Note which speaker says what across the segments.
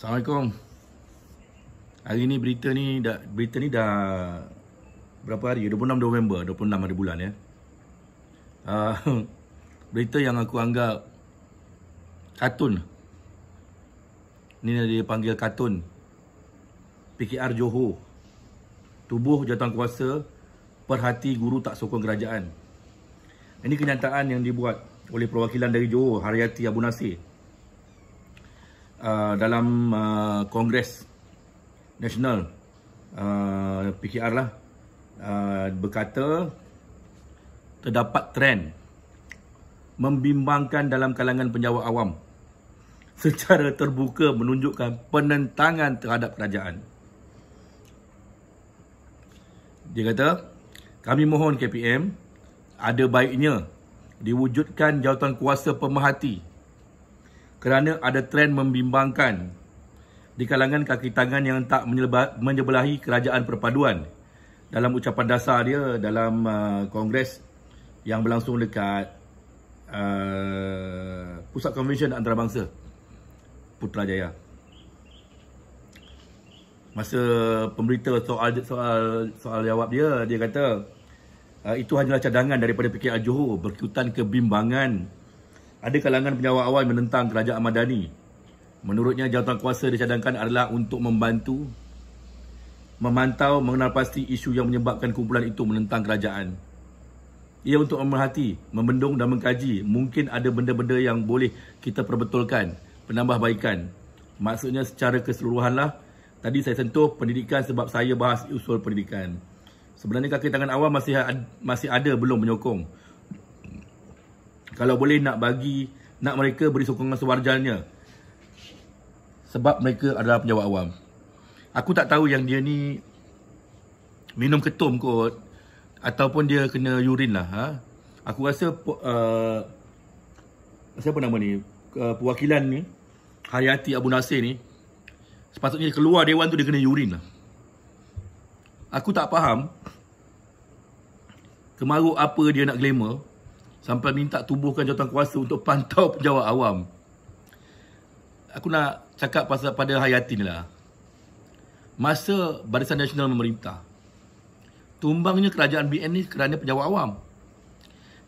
Speaker 1: Assalamualaikum. Hari ni berita ni dah berapa hari? 26 November, 26 hari bulan ya. Berita yang aku anggap kartun. Ni dia panggil kartun. PKR Johor. Tubuh jawatankuasa perhati guru tak sokong kerajaan. Ini kenyataan yang dibuat oleh perwakilan dari Johor, Haryati Abu Nasir, dalam Kongres Nasional PKR lah, berkata terdapat trend membimbangkan dalam kalangan penjawat awam secara terbuka menunjukkan penentangan terhadap kerajaan. Dia kata, kami mohon KPM ada baiknya diwujudkan jawatankuasa pemerhati kerana ada trend membimbangkan di kalangan kaki tangan yang tak menyebelahi kerajaan perpaduan. Dalam ucapan dasar dia dalam Kongres yang berlangsung dekat Pusat Konvensyen Antarabangsa Putrajaya. Masa pemberita soal jawab dia kata itu hanyalah cadangan daripada PKR Johor berikutan kebimbangan. Ada kalangan penjawat awam menentang kerajaan Madani. Menurutnya, jawatankuasa dicadangkan adalah untuk membantu memantau, mengenal pasti isu yang menyebabkan kumpulan itu menentang kerajaan. Ia untuk memerhati, membendung dan mengkaji. Mungkin ada benda-benda yang boleh kita perbetulkan, penambahbaikan. Maksudnya secara keseluruhanlah. Tadi saya sentuh pendidikan sebab saya bahas usul pendidikan. Sebenarnya kaki tangan awam masih ada belum menyokong. Kalau boleh nak mereka beri sokongan sewajarnya. Sebab mereka adalah penjawat awam. Aku tak tahu yang dia ni minum ketum kot ataupun dia kena urin lah. Aku rasa siapa nama ni? Perwakilan ni, Haryati Abu Nasir ni, sepatutnya keluar dewan tu dia kena urin lah. Aku tak faham kemaruk apa dia nak glamour sampai minta tubuhkan jawatankuasa untuk pantau penjawat awam. Aku nak cakap pasal pada Haryati ni lah. Masa Barisan Nasional memerintah, tumbangnya kerajaan BN ni kerana penjawat awam.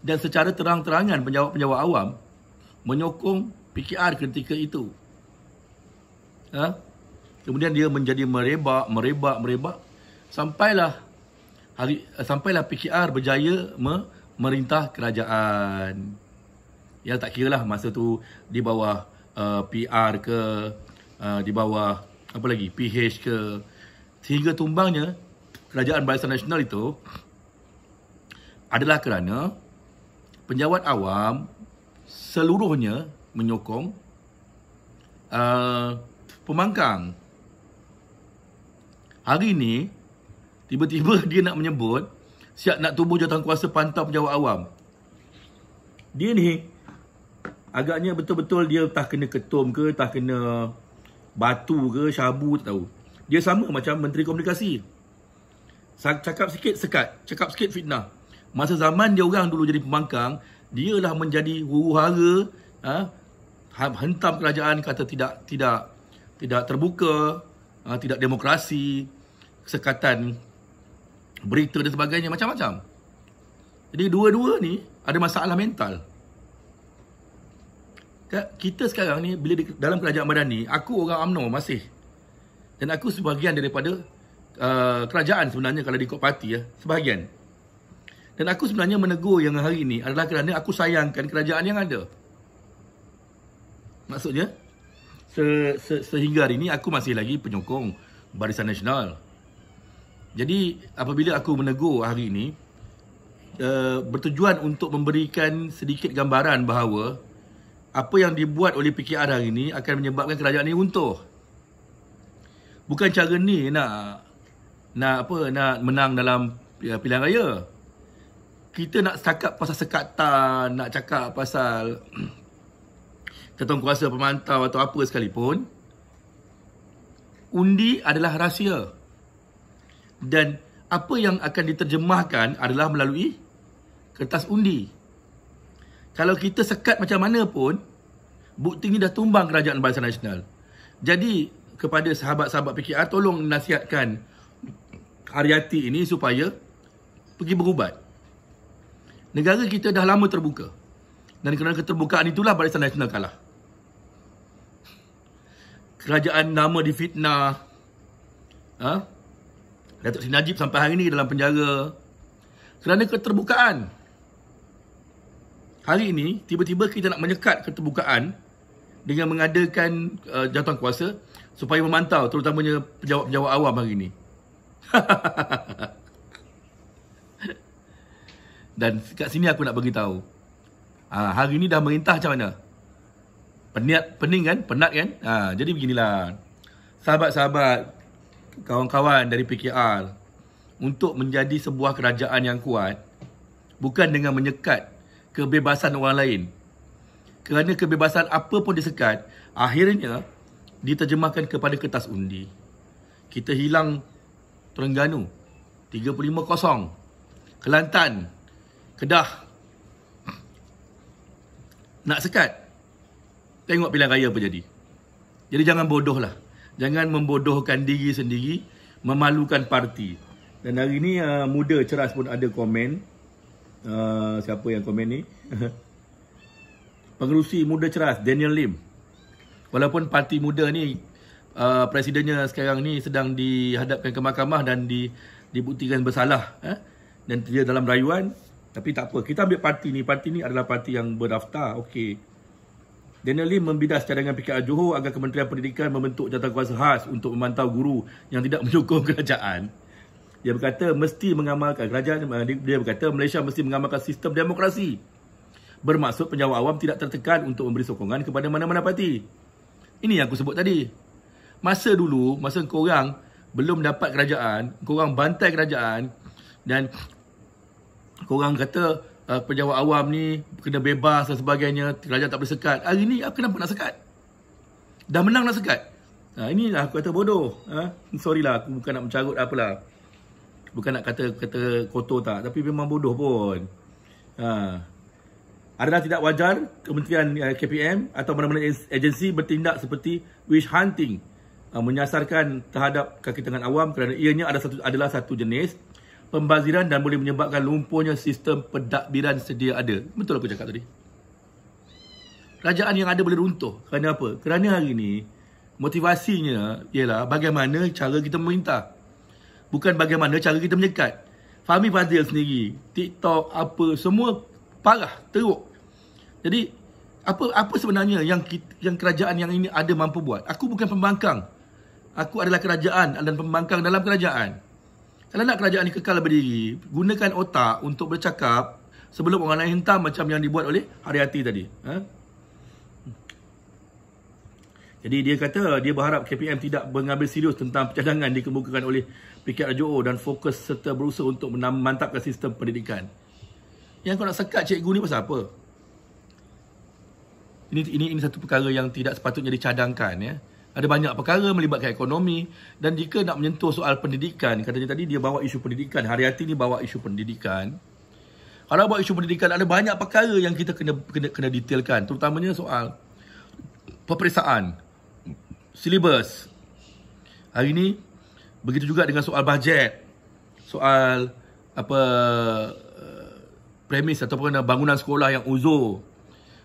Speaker 1: Dan secara terang-terangan penjawat awam menyokong PKR ketika itu. Kemudian dia menjadi merebak. Sampailah PKR berjaya merintah kerajaan. Ya, tak kira lah masa tu di bawah PR ke, di bawah apa lagi, PH ke, sehingga tumbangnya kerajaan Barisan Nasional itu adalah kerana penjawat awam seluruhnya menyokong pembangkang. Hari ni tiba-tiba dia nak menyebut siap nak tubuh jawatankuasa pantau penjawat awam. Dia ni agaknya betul-betul dia tak kena ketum ke, tak kena batu ke, syabu, tak tahu. Dia sama macam Menteri Komunikasi. Cakap sikit sekat, cakap sikit fitnah. Masa zaman dia orang dulu jadi pembangkang, dia lah menjadi huru-hara, hentam kerajaan, kata tidak terbuka, tidak demokrasi, sekatan berita dan sebagainya, macam-macam. Jadi dua-dua ni ada masalah mental. Kita sekarang ni bila dalam kerajaan Madani, aku orang UMNO masih, dan aku sebahagian daripada kerajaan sebenarnya kalau diikut parti ya, sebahagian. Dan aku sebenarnya menegur yang hari ini adalah kerana aku sayangkan kerajaan yang ada. Maksudnya sehingga hari ini aku masih lagi penyokong Barisan Nasional. Jadi apabila aku menegur hari ini, bertujuan untuk memberikan sedikit gambaran bahawa apa yang dibuat oleh PKR hari ini akan menyebabkan kerajaan ini runtuh. Bukan cara ni nak menang dalam pilihan raya. Kita nak cakap pasal sekatan, nak cakap pasal jawatankuasa pemantau atau apa sekalipun, undi adalah rahsia. Dan apa yang akan diterjemahkan adalah melalui kertas undi. Kalau kita sekat macam mana pun, bukti ni dah tumbang kerajaan Barisan Nasional. Jadi kepada sahabat-sahabat PKR, tolong nasihatkan Haryati ini supaya pergi berubat. Negara kita dah lama terbuka. Dan kerana keterbukaan itulah Barisan Nasional kalah. Kerajaan nama difitnah. Datuk Seri Najib sampai hari ini dalam penjara. Kerana keterbukaan. Hari ini, tiba-tiba kita nak menyekat keterbukaan dengan mengadakan jawatan kuasa supaya memantau terutamanya pejabat-pejabat awam hari ini. Dan kat sini aku nak beritahu. Hari ni dah merintah macam mana? Pening kan? Penat kan? Jadi beginilah. Sahabat-sahabat, kawan-kawan dari PKR, untuk menjadi sebuah kerajaan yang kuat, bukan dengan menyekat kebebasan orang lain. Kerana kebebasan apa pun disekat, akhirnya diterjemahkan kepada kertas undi. Kita hilang Terengganu 35-0. Kelantan, Kedah nak sekat. Tengok pilihan raya apa jadi. Jadi jangan bodoh lah. Jangan membodohkan diri sendiri, memalukan parti. Dan hari ni Muda Ceras pun ada komen. Siapa yang komen ni? Pengerusi Muda Ceras, Daniel Lim. Walaupun parti muda ni presidennya sekarang ni sedang dihadapkan ke mahkamah dan dibuktikan bersalah, dan dia dalam rayuan, tapi tak apa, kita ambil parti ni adalah parti yang berdaftar. Okey. Daniel Lim membidas cadangan PKR Johor agar Kementerian Pendidikan membentuk jawatankuasa khas untuk memantau guru yang tidak menyokong kerajaan. Dia berkata mesti mengamalkan dia berkata Malaysia mesti mengamalkan sistem demokrasi. Bermaksud penjawat awam tidak tertekan untuk memberi sokongan kepada mana-mana parti. Ini yang aku sebut tadi. Masa dulu, masa korang belum dapat kerajaan, korang bantai kerajaan dan korang kata penjawat awam ni kena bebas dan sebagainya, kerajaan tak boleh sekat. Hari ni kenapa nak sekat? Dah menang nak sekat. Inilah aku kata bodoh. Sorry lah, aku bukan nak mencarut apalah. Bukan nak kata kotor tak, tapi memang bodoh pun. Adalah tidak wajar Kementerian KPM atau mana-mana agensi bertindak seperti wish hunting, menyasarkan terhadap kaki tangan awam kerana ianya adalah satu jenis pembaziran dan boleh menyebabkan lumpuhnya sistem pentadbiran sedia ada. Betul aku cakap tadi. Kerajaan yang ada boleh runtuh. Kerana apa? Kerana hari ini motivasinya ialah bagaimana cara kita memerintah, bukan bagaimana cara kita menyekat. Fahmi Fadzil sendiri, TikTok, apa, semua parah, teruk. Jadi, apa sebenarnya yang kerajaan yang ini ada mampu buat? Aku bukan pembangkang. Aku adalah kerajaan dan pembangkang dalam kerajaan. Kalau nak kerajaan ini kekal berdiri, gunakan otak untuk bercakap sebelum orang lain hentam macam yang dibuat oleh Haryati tadi. Jadi dia kata dia berharap KPM tidak mengambil serius tentang cadangan dikemukakan oleh PKR Johor dan fokus serta berusaha untuk memantapkan sistem pendidikan. Yang kau nak sekat cikgu ni pasal apa? Ini satu perkara yang tidak sepatutnya dicadangkan, ya. Ada banyak perkara melibatkan ekonomi, dan jika nak menyentuh soal pendidikan, katanya tadi dia bawa isu pendidikan, Haryati ni bawa isu pendidikan. Kalau bawa isu pendidikan, ada banyak perkara yang kita kena detailkan, terutamanya soal peperiksaan, silibus. Hari ni begitu juga dengan soal bajet, soal premis ataupun bangunan sekolah yang uzur.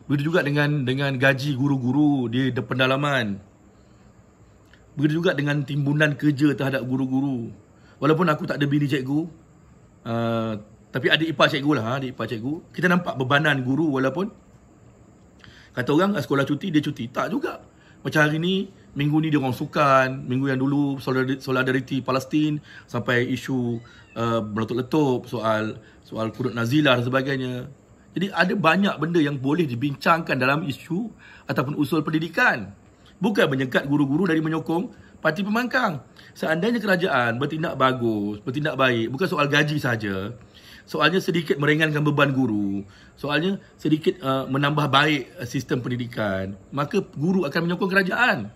Speaker 1: Begitu juga dengan gaji guru-guru di pendalaman. Begitu juga dengan timbunan kerja terhadap guru-guru. Walaupun aku tak ada bini cikgu, tapi adik ipar cikgu lah, adik ipar cikgu. Kita nampak bebanan guru walaupun kata orang sekolah cuti, dia cuti. Tak juga. Macam hari ni, minggu ni dia orang sukan, minggu yang dulu solidariti Palestin, sampai isu meletup-letup, soal kudut Nazilah dan sebagainya. Jadi ada banyak benda yang boleh dibincangkan dalam isu ataupun usul pendidikan. Bukan menyekat guru-guru dari menyokong parti pembangkang. Seandainya kerajaan bertindak bagus, bertindak baik, bukan soal gaji saja, soalnya sedikit meringankan beban guru, soalnya sedikit menambah baik sistem pendidikan, maka guru akan menyokong kerajaan.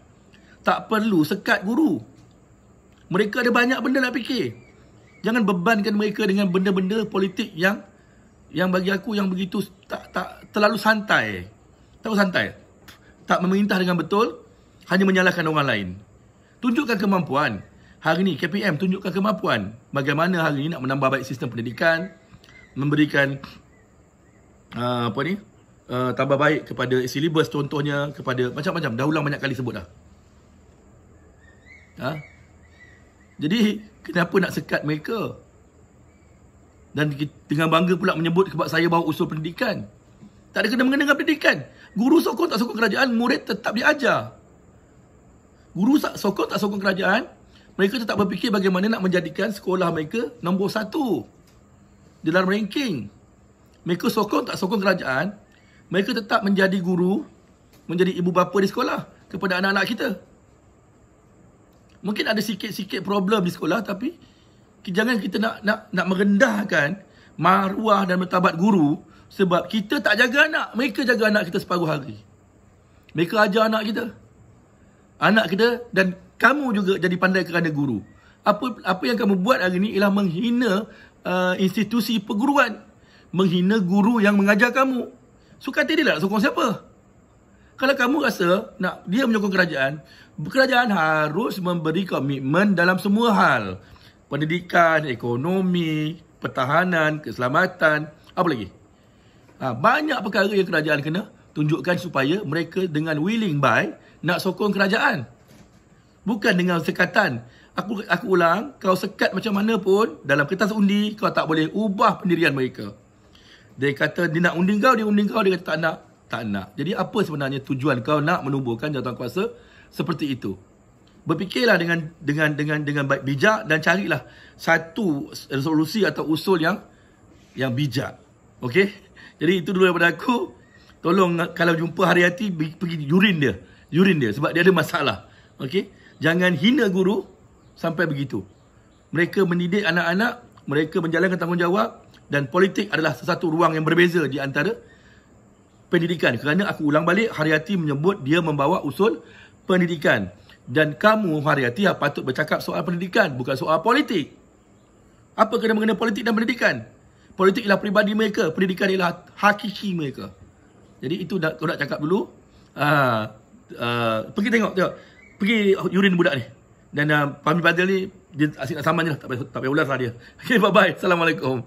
Speaker 1: Tak perlu sekat guru. Mereka ada banyak benda nak fikir. Jangan bebankan mereka dengan benda-benda politik yang bagi aku yang begitu tak terlalu santai. Terlalu santai. Tak memerintah dengan betul, hanya menyalahkan orang lain. Tunjukkan kemampuan. Hari ni KPM tunjukkan kemampuan. Bagaimana hari ni nak menambah baik sistem pendidikan, memberikan tambah baik kepada silibus contohnya, kepada macam-macam. Dah ulang banyak kali sebut dah. Jadi kenapa nak sekat mereka? Dan dengan bangga pula menyebut sebab saya bawa usul pendidikan. Tak ada kena-mengena dengan pendidikan. Guru sokong tak sokong kerajaan, murid tetap diajar. Guru sokong tak sokong kerajaan, mereka tetap berfikir bagaimana nak menjadikan sekolah mereka nombor 1 di dalam ranking. Mereka sokong tak sokong kerajaan, mereka tetap menjadi guru, menjadi ibu bapa di sekolah kepada anak-anak kita. Mungkin ada sikit-sikit problem di sekolah, tapi jangan kita nak merendahkan maruah dan martabat guru sebab kita tak jaga anak. Mereka jaga anak kita separuh hari. Mereka ajar anak kita, dan kamu juga jadi pandai kerana guru. Apa yang kamu buat hari ni ialah menghina institusi perguruan, menghina guru yang mengajar kamu. Suka hati dia nak sokong siapa? Kalau kamu rasa nak dia menyokong kerajaan harus memberi komitmen dalam semua hal. Pendidikan, ekonomi, pertahanan, keselamatan, apa lagi? Banyak perkara yang kerajaan kena tunjukkan supaya mereka dengan willing buy nak sokong kerajaan. Bukan dengan sekatan. Aku ulang, kau sekat macam mana pun dalam kertas undi, kau tak boleh ubah pendirian mereka. Dia kata dia nak undi kau, dia kata tak nak. Jadi apa sebenarnya tujuan kau nak menubuhkan jawatan kuasa seperti itu? Berfikirlah dengan baik, bijak, dan carilah satu resolusi atau usul yang bijak. Okey? Jadi itu dulu daripada aku. Tolong kalau jumpa Haryati, pergi urine dia sebab dia ada masalah. Okey? Jangan hina guru sampai begitu. Mereka mendidik anak-anak, mereka menjalankan tanggungjawab, dan politik adalah sesuatu ruang yang berbeza di antara pendidikan. Kerana aku ulang balik, Haryati menyebut dia membawa usul pendidikan. Dan kamu, Haryati, patut bercakap soal pendidikan, bukan soal politik. Apa kena mengenai politik dan pendidikan? Politik ialah peribadi mereka, pendidikan ialah hakiki mereka. Jadi itu kau nak cakap dulu. Pergi tengok. Pergi urine budak ni. Dan Fahmi Fadzil ni, dia asyik nak saman je lah. Tak payah ulas lah dia. Okay, bye-bye. Assalamualaikum.